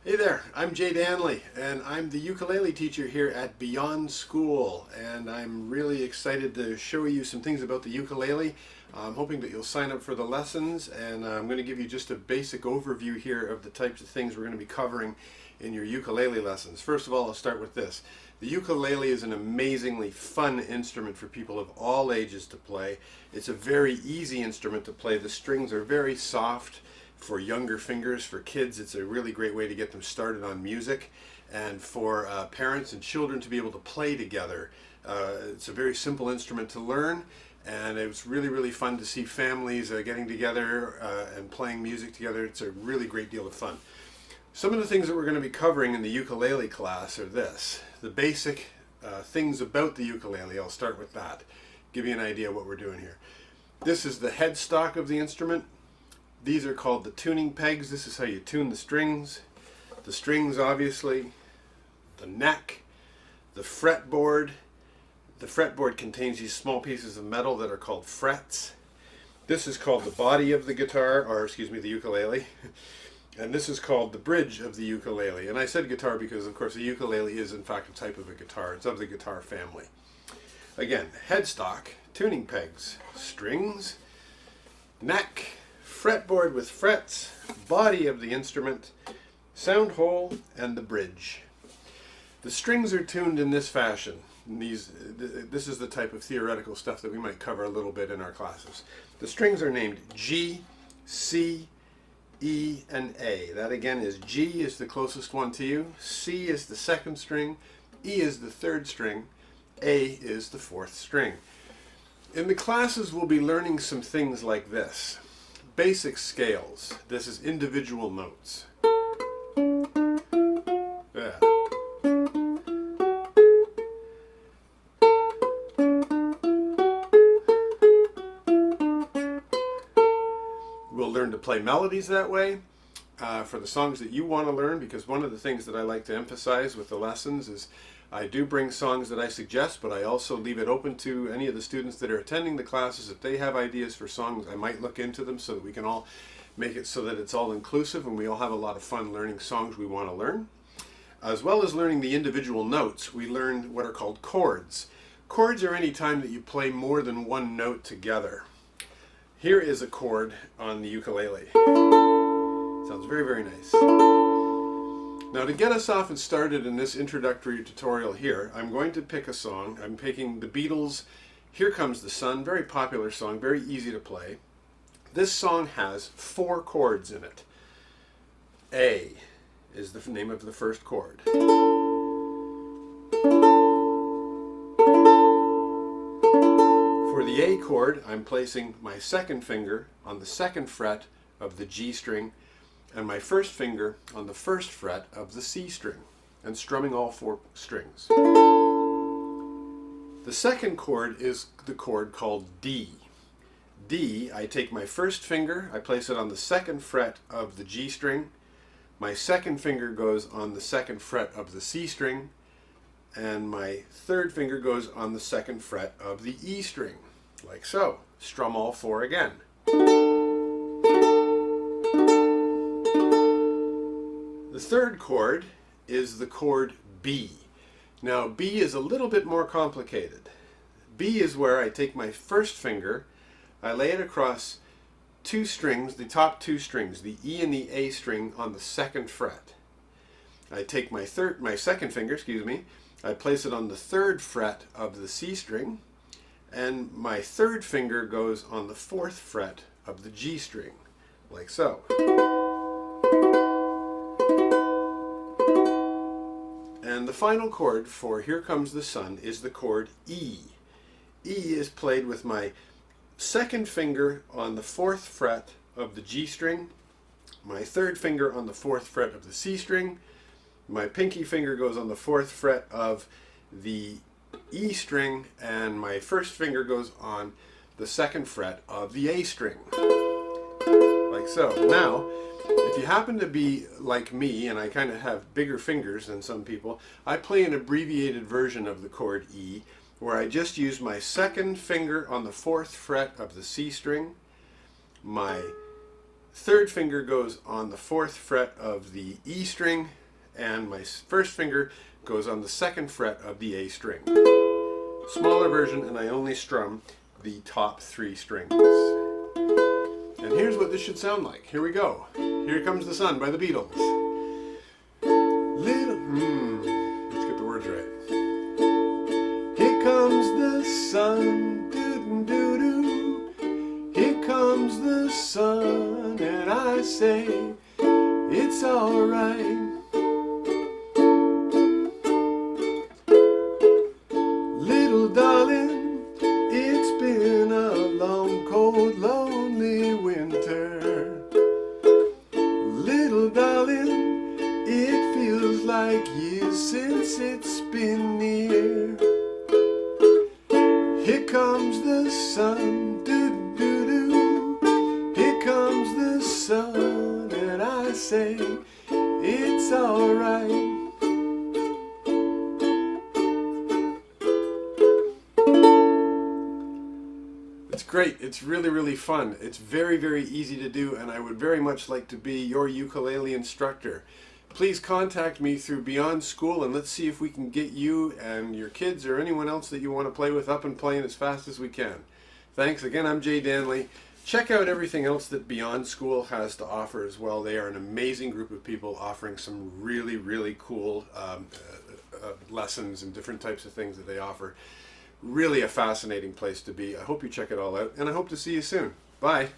Hey there, I'm Jay Danley, and I'm the ukulele teacher here at Beyond School, and I'm really excited to show you some things about the ukulele. I'm hoping that you'll sign up for the lessons, and I'm going to give you just a basic overview here of the types of things we're going to be covering in your ukulele lessons. First of all, I'll start with this. The ukulele is an amazingly fun instrument for people of all ages to play. It's a very easy instrument to play. The strings are very soft. For younger fingers, for kids, it's a really great way to get them started on music, and for parents and children to be able to play together. It's a very simple instrument to learn, and it's really fun to see families getting together and playing music together. It's a really great deal of fun. Some of the things that we're going to be covering in the ukulele class are this. The basic things about the ukulele. I'll start with that. Give you an idea of what we're doing here. This is the headstock of the instrument. These are called the tuning pegs. This is how you tune the strings. The strings, obviously, the neck, the fretboard. The fretboard contains these small pieces of metal that are called frets. This is called the body of the guitar, or excuse me, the ukulele. And this is called the bridge of the ukulele. And I said guitar because, of course, the ukulele is, in fact, a type of a guitar. It's of the guitar family. Again, headstock, tuning pegs, strings, neck, fretboard with frets, body of the instrument, sound hole, and the bridge. The strings are tuned in this fashion. This is the type of theoretical stuff that we might cover a little bit in our classes. The strings are named G, C, E, and A. That again is G is the closest one to you, C is the second string, E is the third string, A is the fourth string. In the classes we'll be learning some things like this. Basic scales. This is individual notes. Yeah. We'll learn to play melodies that way for the songs that you want to learn, because one of the things that I like to emphasize with the lessons is I do bring songs that I suggest, but I also leave it open to any of the students that are attending the classes. If they have ideas for songs, I might look into them so that we can all make it so that it's all inclusive and we all have a lot of fun learning songs we want to learn. As well as learning the individual notes, we learn what are called chords. Chords are any time that you play more than one note together. Here is a chord on the ukulele. Sounds very nice. Now, to get us off and started in this introductory tutorial here, I'm going to pick a song. I'm picking the Beatles' Here Comes the Sun, very popular song, very easy to play. This song has 4 chords in it. A is the name of the first chord. For the A chord, I'm placing my second finger on the second fret of the G string and my first finger on the first fret of the C string, and strumming all 4 strings. The second chord is the chord called D. D, I take my first finger, I place it on the second fret of the G string, my second finger goes on the second fret of the C string, and my third finger goes on the second fret of the E string, like so. Strum all 4 again. The third chord is the chord B. Now, B is a little bit more complicated. B is where I take my first finger, I lay it across 2 strings, the top 2 strings, the E and the A string on the second fret. I take my second finger, I place it on the third fret of the C string, and my third finger goes on the fourth fret of the G string, like so. And the final chord for Here Comes the Sun is the chord E. E is played with my second finger on the fourth fret of the G string, my third finger on the fourth fret of the C string, my pinky finger goes on the fourth fret of the E string, and my first finger goes on the second fret of the A string, like so. Now, if you happen to be like me, and I kind of have bigger fingers than some people, I play an abbreviated version of the chord E, where I just use my second finger on the fourth fret of the C string, my third finger goes on the 4th fret of the E string, and my first finger goes on the 2nd fret of the A string. Smaller version, and I only strum the top 3 strings. And here's what this should sound like. Here we go. Here Comes the Sun by the Beatles. Let's get the words right. Here comes the sun, doo-doo-doo-doo. Here comes the sun, and I say it's alright. Little darling, it's been a long, cold, lonely winter. Little darling, it feels like years since it's been near. Here comes the sun, doo-doo-doo. Here comes the sun, and I say it's alright. It's great. It's really, really fun. It's very, very easy to do, and I would very much like to be your ukulele instructor. Please contact me through Beyond School, and let's see if we can get you and your kids or anyone else that you want to play with up and playing as fast as we can. Thanks. Again, I'm Jay Danley. Check out everything else that Beyond School has to offer as well. They are an amazing group of people offering some really, really cool lessons and different types of things that they offer. Really a fascinating place to be. I hope you check it all out, and I hope to see you soon. Bye.